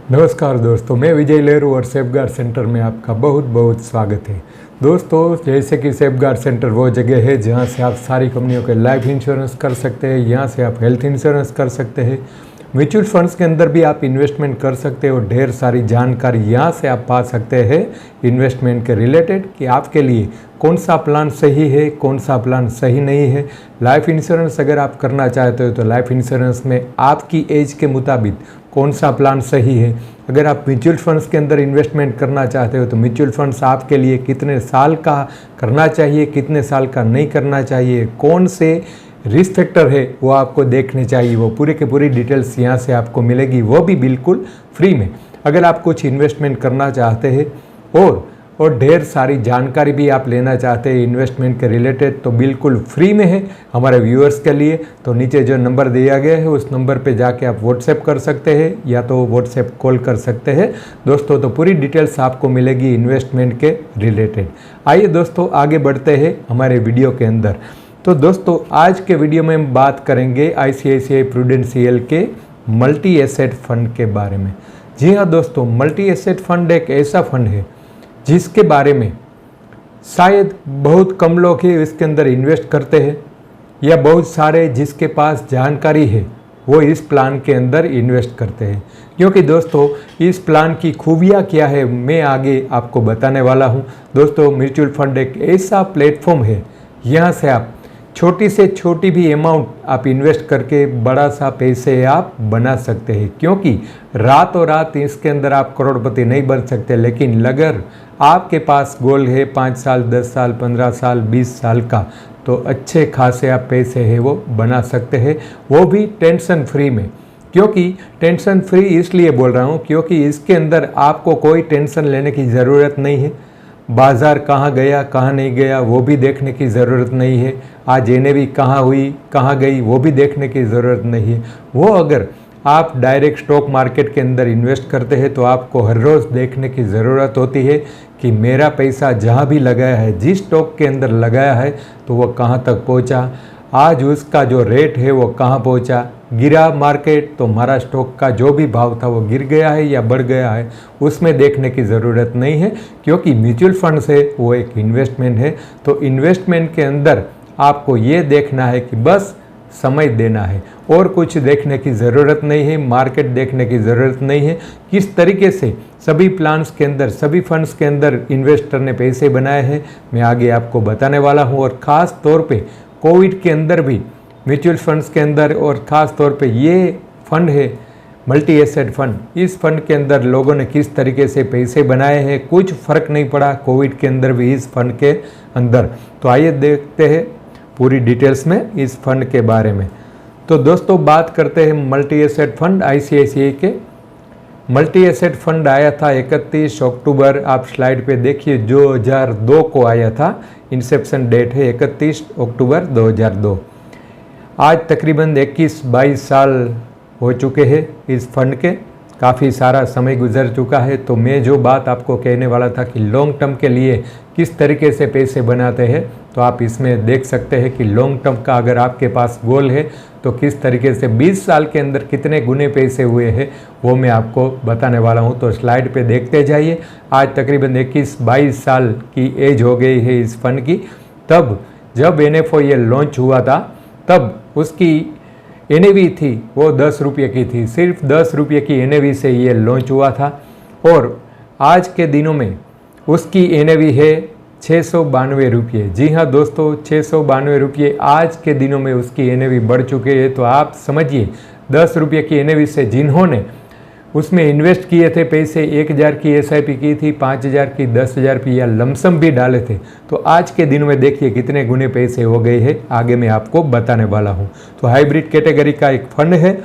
नमस्कार दोस्तों, मैं विजय लेरू और सेफगार्ड सेंटर में आपका बहुत बहुत स्वागत है। दोस्तों, जैसे कि सेफगार्ड सेंटर वो जगह है जहां से आप सारी कंपनियों के लाइफ इंश्योरेंस कर सकते हैं, यहां से आप हेल्थ इंश्योरेंस कर सकते हैं, म्यूचुअल फंड्स के अंदर भी आप इन्वेस्टमेंट कर सकते हो। ढेर सारी जानकारी यहाँ से आप पा सकते हैं इन्वेस्टमेंट के रिलेटेड कि आपके लिए कौन सा प्लान सही है, कौन सा प्लान सही नहीं है। लाइफ इंश्योरेंस अगर आप करना चाहते हो तो लाइफ इंश्योरेंस में आपकी एज के मुताबिक कौन सा प्लान सही है। अगर आप म्यूचुअल फंड्स के अंदर इन्वेस्टमेंट करना चाहते हो तो म्यूचुअल फंड्स आपके लिए कितने साल का करना चाहिए, कितने साल का नहीं करना चाहिए, कौन से रिस्क फैक्टर है वो आपको देखने चाहिए, वो पूरे के पूरी डिटेल्स यहाँ से आपको मिलेगी, वो भी बिल्कुल फ्री में। अगर आप कुछ इन्वेस्टमेंट करना चाहते हैं और ढेर सारी जानकारी भी आप लेना चाहते हैं इन्वेस्टमेंट के रिलेटेड तो बिल्कुल फ्री में है हमारे व्यूअर्स के लिए। तो नीचे जो नंबर दिया गया है उस नंबर पे जाके आप व्हाट्सएप कर सकते हैं या तो व्हाट्सएप कॉल कर सकते हैं दोस्तों। तो पूरी डिटेल्स आपको मिलेगी इन्वेस्टमेंट के रिलेटेड। आइए दोस्तों आगे बढ़ते हैं हमारे वीडियो के अंदर। तो दोस्तों आज के वीडियो में हम बात करेंगे आईसीआईसीआई प्रूडेंशियल के मल्टी एसेट फंड के बारे में। जी हाँ दोस्तों, मल्टी एसेट फंड एक ऐसा फंड है जिसके बारे में शायद बहुत कम लोग ही इसके अंदर इन्वेस्ट करते हैं या बहुत सारे जिसके पास जानकारी है वो इस प्लान के अंदर इन्वेस्ट करते हैं। क्योंकि दोस्तों इस प्लान की खूबियाँ क्या है मैं आगे आपको बताने वाला हूँ। दोस्तों म्यूचुअल फंड एक ऐसा प्लेटफॉर्म है, यहाँ से आप छोटी से छोटी भी अमाउंट आप इन्वेस्ट करके बड़ा सा पैसे आप बना सकते हैं। क्योंकि रातों रात इसके अंदर आप करोड़पति नहीं बन सकते, लेकिन अगर आपके पास गोल है 5 साल 10 साल 15 साल 20 साल का तो अच्छे खासे आप पैसे हैं वो बना सकते हैं, वो भी टेंशन फ्री में। क्योंकि टेंशन फ्री इसलिए बोल रहा हूँ क्योंकि इसके अंदर आपको कोई टेंशन लेने की ज़रूरत नहीं है। बाज़ार कहाँ गया कहाँ नहीं गया वो भी देखने की ज़रूरत नहीं है। आज एनएवी कहाँ हुई कहाँ गई वो भी देखने की ज़रूरत नहीं है। वो अगर आप डायरेक्ट स्टॉक मार्केट के अंदर इन्वेस्ट करते हैं तो आपको हर रोज़ देखने की ज़रूरत होती है कि मेरा पैसा जहाँ भी लगाया है, जिस स्टॉक के अंदर लगाया है तो वो कहाँ तक पहुँचा, आज उसका जो रेट है वो कहाँ पहुँचा, गिरा मार्केट तो हमारा स्टॉक का जो भी भाव था वो गिर गया है या बढ़ गया है, उसमें देखने की ज़रूरत नहीं है। क्योंकि म्यूचुअल फंड्स है वो एक इन्वेस्टमेंट है। तो इन्वेस्टमेंट के अंदर आपको ये देखना है कि बस समय देना है और कुछ देखने की ज़रूरत नहीं है, मार्केट देखने की ज़रूरत नहीं है। किस तरीके से सभी प्लान्स के अंदर सभी फंड्स के अंदर इन्वेस्टर ने पैसे बनाए हैं मैं आगे आपको बताने वाला हूँ। और ख़ास तौर पे कोविड के अंदर भी म्यूचुअल फंड्स के अंदर और ख़ास तौर पे ये फंड है मल्टी एसेट फंड, इस फंड के अंदर लोगों ने किस तरीके से पैसे बनाए हैं, कुछ फ़र्क नहीं पड़ा कोविड के अंदर भी इस फंड के अंदर। तो आइए देखते हैं पूरी डिटेल्स में इस फंड के बारे में। तो दोस्तों बात करते हैं मल्टी एसेट फंड आईसीआईसीआई के। मल्टी एसेट फंड आया था 31 अक्टूबर, आप स्लाइड पे देखिए 2002 को आया था। इंसेप्शन डेट है 31 अक्टूबर 2002। आज तकरीबन 21-22 साल हो चुके हैं इस फंड के, काफ़ी सारा समय गुजर चुका है। तो मैं जो बात आपको कहने वाला था कि लॉन्ग टर्म के लिए किस तरीके से पैसे बनाते हैं तो आप इसमें देख सकते हैं कि लॉन्ग टर्म का अगर आपके पास गोल है तो किस तरीके से 20 साल के अंदर कितने गुने पैसे हुए हैं वो मैं आपको बताने वाला हूं। तो स्लाइड पे देखते जाइए। आज तकरीबन 21-22 साल की एज हो गई है इस फंड की। तब जब एनएफओ ये लॉन्च हुआ था तब उसकी एनएवी थी वो 10 रुपये की थी, सिर्फ 10 रुपये की एनएवी से ये लॉन्च हुआ था। और आज के दिनों में उसकी एनएवी है 692 रुपये। जी हाँ दोस्तों, 692 रुपये आज के दिनों में उसकी एनएवी बढ़ चुके हैं। तो आप समझिए 10 रुपये की एनएवी से जिन्होंने उसमें इन्वेस्ट किए थे पैसे, 1000 की एसआईपी की थी, 5000 की, 10,000 की या लमसम भी डाले थे, तो आज के दिन में देखिए कितने गुने पैसे हो गए हैं, आगे मैं आपको बताने वाला हूं। तो हाइब्रिड कैटेगरी का एक फंड है।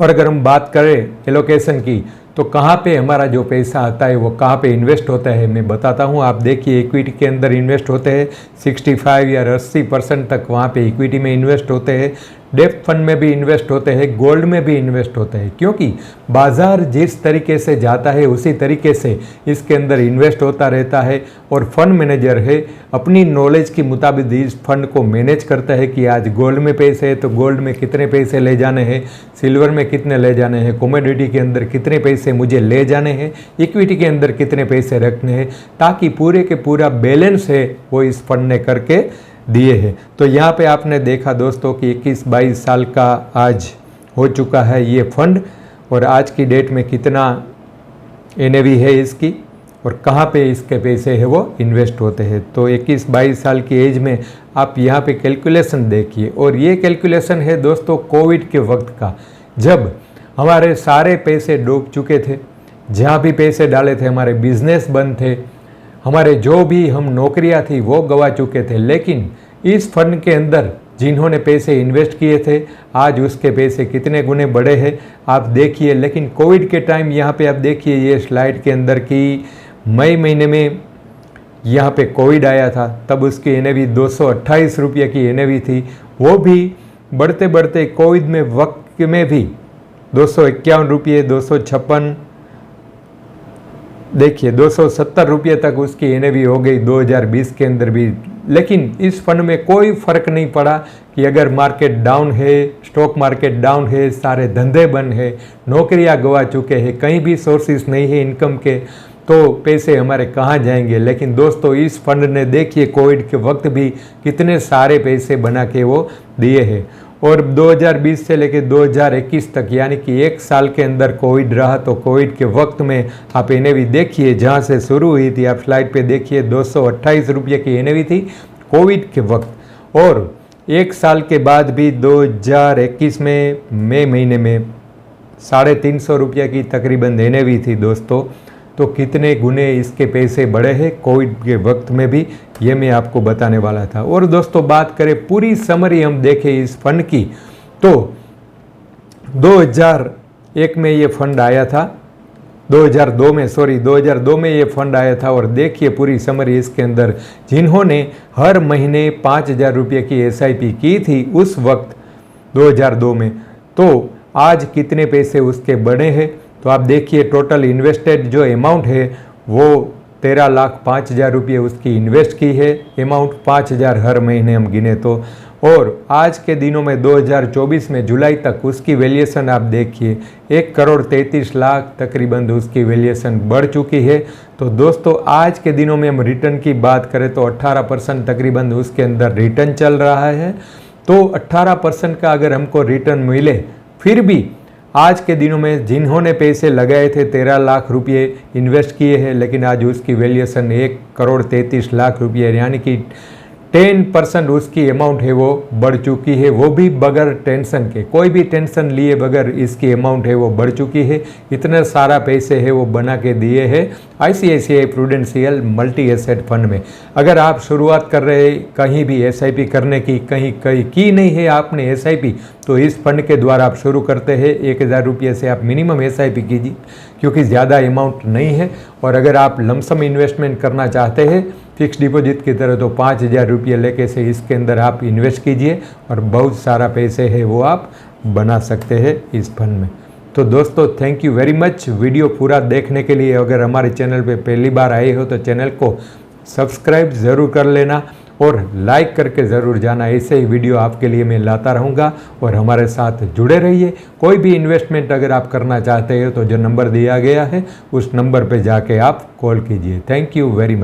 और अगर हम बात करें एलोकेशन की तो कहाँ पे हमारा जो पैसा आता है वो कहाँ पे इन्वेस्ट होता है मैं बताता हूँ। आप देखिए इक्विटी के अंदर इन्वेस्ट होते हैं 65 या 80% तक वहाँ पे इक्विटी में इन्वेस्ट होते हैं। डेप्थ फंड में भी इन्वेस्ट होते हैं, गोल्ड में भी इन्वेस्ट होते हैं, क्योंकि बाज़ार जिस तरीके से जाता है उसी तरीके से इसके अंदर इन्वेस्ट होता रहता है। और फंड मैनेजर है अपनी नॉलेज के मुताबिक इस फंड को मैनेज करता है कि आज गोल्ड में पैसे है तो गोल्ड में कितने पैसे ले जाने हैं, सिल्वर में कितने ले जाने हैं, कमोडिटी के अंदर कितने पैसे मुझे ले जाने हैं, इक्विटी के अंदर कितने पैसे रखने हैं, ताकि पूरे के पूरा बैलेंस है वो इस फंड ने करके दिए हैं। तो यहाँ पे आपने देखा दोस्तों कि 21-22 साल का आज हो चुका है ये फंड, और आज की डेट में कितना NAV है इसकी और कहाँ पे इसके पैसे है वो इन्वेस्ट होते हैं। तो 21-22 साल की एज में आप यहाँ पे कैलकुलेशन देखिए, और ये कैलकुलेशन है दोस्तों कोविड के वक्त का, जब हमारे सारे पैसे डूब चुके थे, जहाँ भी पैसे डाले थे हमारे बिजनेस बंद थे, हमारे जो भी हम नौकरियां थी वो गवा चुके थे। लेकिन इस फंड के अंदर जिन्होंने पैसे इन्वेस्ट किए थे आज उसके पैसे कितने गुने बढ़े हैं आप देखिए। लेकिन कोविड के टाइम यहाँ पे आप देखिए ये स्लाइड के अंदर कि मई महीने में यहाँ पे कोविड आया था, तब उसकी NAV 228 रुपये की NAV थी। वो भी बढ़ते बढ़ते कोविड में वक्त में भी 251 रुपये, 256, देखिए 270 रुपये तक उसकी NAV हो गई 2020 के अंदर भी। लेकिन इस फंड में कोई फ़र्क नहीं पड़ा कि अगर मार्केट डाउन है, स्टॉक मार्केट डाउन है, सारे धंधे बंद है, नौकरियां गवा चुके हैं, कहीं भी सोर्सेस नहीं है इनकम के, तो पैसे हमारे कहाँ जाएंगे। लेकिन दोस्तों इस फंड ने देखिए कोविड के वक्त भी कितने सारे पैसे बना के वो दिए हैं। और 2020 से लेकर 2021 तक यानी कि 1 साल के अंदर कोविड रहा, तो कोविड के वक्त में आप NAV देखिए जहाँ से शुरू हुई थी, आप स्लाइड पे देखिए 228 रुपये की NAV थी कोविड के वक्त, और 1 साल के बाद भी 2021 में मई महीने में 350 रुपये की तकरीबन NAV थी दोस्तों। तो कितने गुने इसके पैसे बढ़े हैं कोविड के वक्त में भी, ये मैं आपको बताने वाला था। और दोस्तों बात करें पूरी समरी हम देखें इस फंड की, तो 2001 में ये फंड आया था, 2002 में ये फंड आया था। और देखिए पूरी समरी इसके अंदर, जिन्होंने हर महीने 5,000 रुपये की SIP की थी उस वक्त 2002 में, तो आज कितने पैसे उसके बढ़े हैं। तो आप देखिए टोटल इन्वेस्टेड जो अमाउंट है वो 13,05,000 रुपये उसकी इन्वेस्ट की है, अमाउंट 5,000 हर महीने हम गिने तो। और आज के दिनों में 2024 में जुलाई तक उसकी वैल्यूएशन आप देखिए 1,33,00,000 तकरीबन उसकी वैल्यूएशन बढ़ चुकी है। तो दोस्तों आज के दिनों में हम रिटर्न की बात करें तो 18% तकरीबन उसके अंदर रिटर्न चल रहा है। तो 18% का अगर हमको रिटर्न मिले, फिर भी आज के दिनों में जिन्होंने पैसे लगाए थे 13 लाख रुपये इन्वेस्ट किए हैं, लेकिन आज उसकी वैल्यूएशन 1,33,00,000 रुपये यानी कि 10% उसकी अमाउंट है वो बढ़ चुकी है, वो भी बगैर टेंशन के, कोई भी टेंशन लिए बगैर इसकी अमाउंट है वो बढ़ चुकी है। इतना सारा पैसे है वो बना के दिए हैं ICICI prudential multi asset fund में। अगर आप शुरुआत कर रहे कहीं भी SIP करने की, कहीं की नहीं है आपने SIP, तो इस फंड के द्वारा आप शुरू करते हैं 1,000 रुपये से आप मिनिमम SIP कीजिए, क्योंकि ज़्यादा अमाउंट नहीं है। और अगर आप लमसम इन्वेस्टमेंट करना चाहते हैं फिक्स डिपॉजिट की तरह, तो 5,000 रुपये लेके से इसके अंदर आप इन्वेस्ट कीजिए और बहुत सारा पैसे है वो आप बना सकते हैं इस फंड में। तो दोस्तों thank you very much video पूरा देखने के लिए। अगर हमारे चैनल पे पहली बार आए हो तो चैनल को सब्सक्राइब ज़रूर कर लेना और लाइक करके ज़रूर जाना। ऐसे ही वीडियो आपके लिए मैं लाता रहूँगा और हमारे साथ जुड़े रहिए। कोई भी इन्वेस्टमेंट अगर आप करना चाहते हो तो जो नंबर दिया गया है उस नंबर पे जाके आप कॉल कीजिए। Thank you very much.